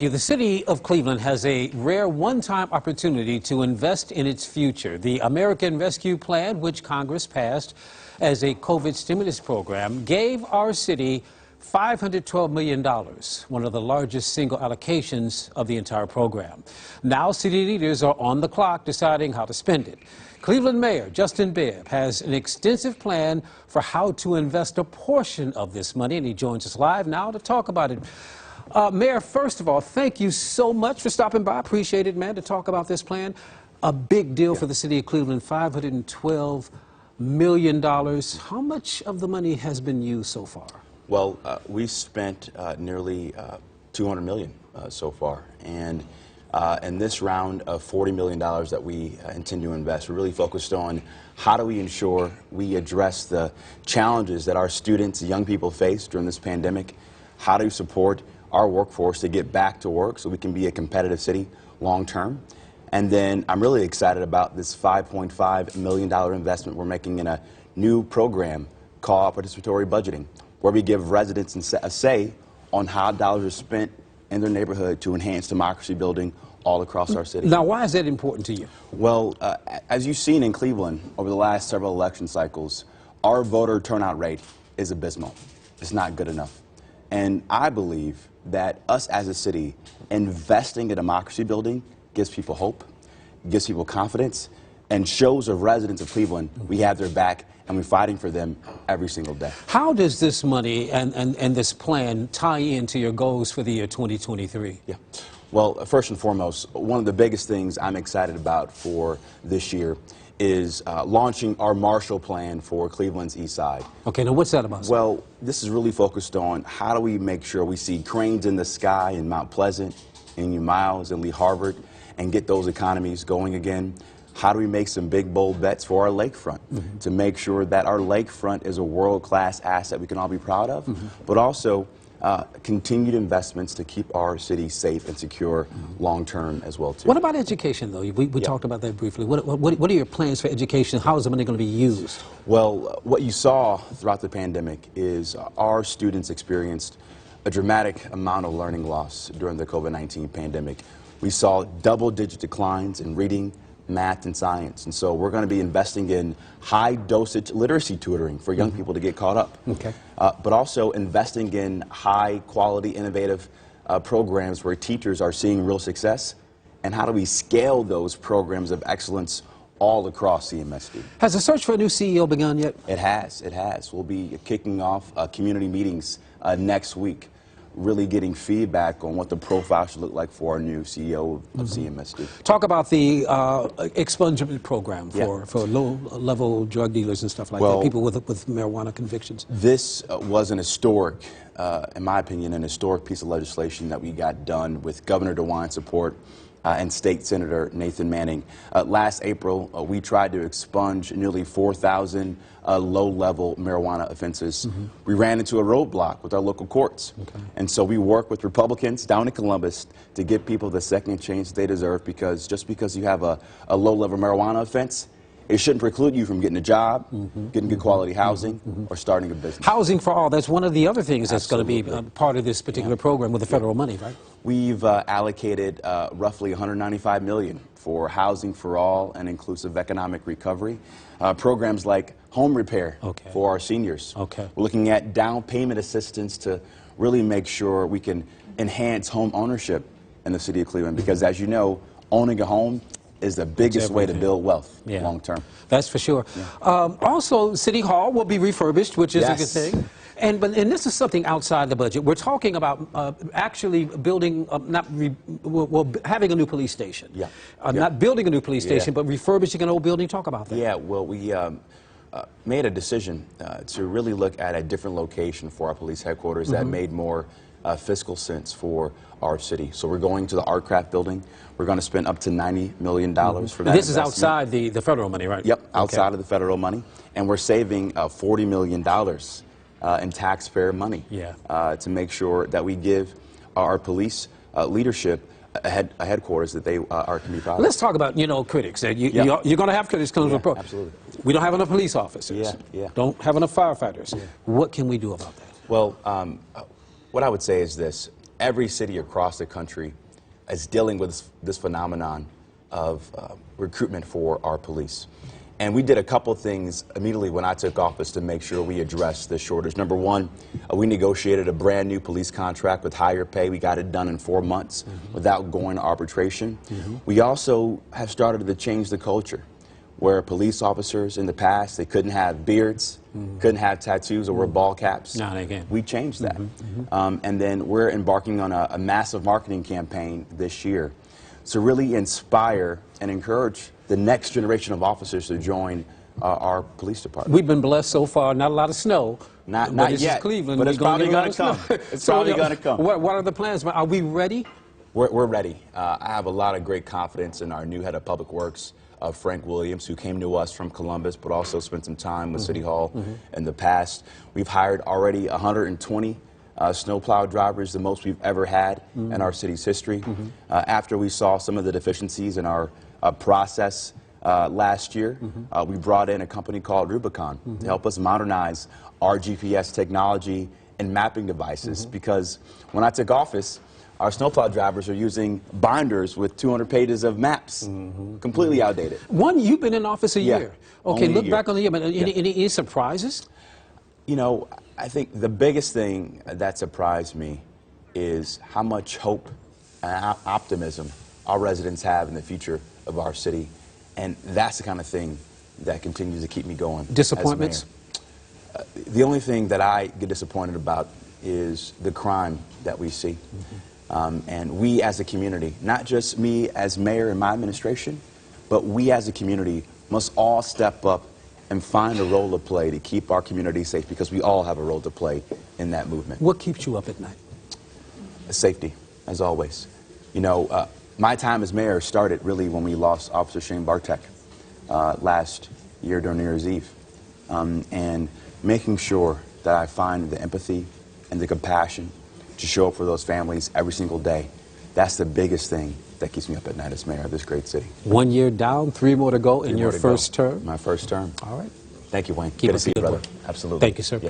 The city of Cleveland has a rare one-time opportunity to invest in its future. The American Rescue Plan, which Congress passed as a COVID stimulus program, gave our city $512 million, one of the largest single allocations of the entire program. Now city leaders are on the clock deciding how to spend it. Cleveland Mayor Justin Bibb has an extensive plan for how to invest a portion of this money, and he joins us live now to talk about it. Mayor, first of all, thank you so much for stopping by. Appreciate it, man, to talk about this plan. A big deal for the city of Cleveland, $512 million. How much of the money has been used so far? Well, we spent nearly $200 million so far. And in this round of $40 million that we intend to invest, we're really focused on how do we ensure we address the challenges that our students, young people face during this pandemic. How do we support our workforce to get back to work so we can be a competitive city long term. And then I'm really excited about this $5.5 million investment we're making in a new program called participatory budgeting, where we give residents a say on how dollars are spent in their neighborhood to enhance democracy building all across our city. Now, why is that important to you? Well, as you've seen in Cleveland over the last several election cycles, our voter turnout rate is abysmal. It's not good enough. And I believe that us as a city investing in democracy building gives people hope, gives people confidence, and shows the residents of Cleveland we have their back and we're fighting for them every single day. How does this money and this plan tie into your goals for the year 2023? Yeah. Well, first and foremost, one of the biggest things I'm excited about for this year is launching our Marshall Plan for Cleveland's East Side. Okay, now what's that about? Well, this is really focused on how do we make sure we see cranes in the sky in Mount Pleasant, in New Miles, and Lee Harvard, and get those economies going again. How do we make some big, bold bets for our lakefront to make sure that our lakefront is a world-class asset we can all be proud of, but also continued investments to keep our city safe and secure long-term as well, too. What about education, though? We talked about that briefly. What are your plans for education? How is the money going to be used? Well, what you saw throughout the pandemic is our students experienced a dramatic amount of learning loss during the COVID-19 pandemic. We saw double-digit declines in reading, math, and science. And so we're going to be investing in high-dosage literacy tutoring for young people to get caught up. Okay. But also investing in high-quality, innovative programs where teachers are seeing real success. And how do we scale those programs of excellence all across CMSD? Has the search for a new CEO begun yet? It has. It has. We'll be kicking off community meetings next week, really getting feedback on what the profile should look like for our new CEO of CMSD. Talk about the expungement program for low-level drug dealers and stuff like that, people with marijuana convictions. This was an historic, in my opinion, an historic piece of legislation that we got done with Governor DeWine's support and State Senator Nathan Manning. Last April, we tried to expunge nearly 4,000 low-level marijuana offenses. We ran into a roadblock with our local courts. And so we worked with Republicans down in Columbus to give people the second chance they deserve, because just because you have a low-level marijuana offense, it shouldn't preclude you from getting a job, getting good quality housing, or starting a business. Housing for all, that's one of the other things that's going to be part of this particular program with the federal money, right? We've allocated roughly $195 million for housing for all and inclusive economic recovery. Programs like home repair for our seniors. We're looking at down payment assistance to really make sure we can enhance home ownership in the city of Cleveland, because as you know, owning a home is the biggest way to build wealth long term. That's for sure. Also, City Hall will be refurbished, which is a good thing. And this is something outside the budget. We're talking about actually building, having a new police station. Not building a new police station, but refurbishing an old building. Talk about that. Yeah, well, we made a decision to really look at a different location for our police headquarters that made more fiscal sense for our city. So we're going to the Artcraft building. We're going to spend up to $90 million for that. This is outside the federal money, right? Yep, outside of the federal money. And we're saving $40 million in taxpayer money to make sure that we give our police leadership a headquarters that they can be proud of. Let's talk about, critics. You're going to have critics coming from absolutely. We don't have enough police officers. Don't have enough firefighters. What can we do about that? Well, what I would say is this. every city across the country is dealing with this phenomenon of recruitment for our police. And we did a couple things immediately when I took office to make sure we addressed this shortage. Number one, we negotiated a brand new police contract with higher pay. We got it done in 4 months without going to arbitration. We also have started to change the culture, where police officers in the past, they couldn't have beards, couldn't have tattoos, or wear ball caps. Now they can. We changed that. And then we're embarking on a massive marketing campaign this year to really inspire and encourage the next generation of officers to join our police department. We've been blessed so far. Not a lot of snow. Not this yet, is Cleveland. but it's We're gonna probably get a lot going to of come. snow. It's probably going to come. What are the plans? Are we ready? We're ready. I have a lot of great confidence in our new head of public works, Frank Williams, who came to us from Columbus, but also spent some time with City Hall in the past. We've hired already 120 snowplow drivers, the most we've ever had in our city's history. After we saw some of the deficiencies in our process last year, we brought in a company called Rubicon to help us modernize our GPS technology and mapping devices, because when I took office, our snowplow drivers are using binders with 200 pages of maps, completely outdated. You've been in office a year. Okay, only a look year. back on the year, but any surprises? You know, I think the biggest thing that surprised me is how much hope and optimism our residents have in the future of our city. And that's the kind of thing that continues to keep me going. Disappointments? As mayor. The only thing that I get disappointed about is the crime that we see. And we as a community, not just me as mayor and my administration, but we as a community must all step up and find a role to play to keep our community safe, because we all have a role to play in that movement. What keeps you up at night? Safety, as always. You know, my time as mayor started really when we lost Officer Shane Bartek last year during New Year's Eve. And making sure that I find the empathy and the compassion to show up for those families every single day, that's the biggest thing that keeps me up at night as mayor of this great city. 1 year down, 3 more to go in your first term? My first term. All right. Thank you, Wayne. Keep Good to up see the you, good brother. work. Absolutely. Thank you, sir. Yeah.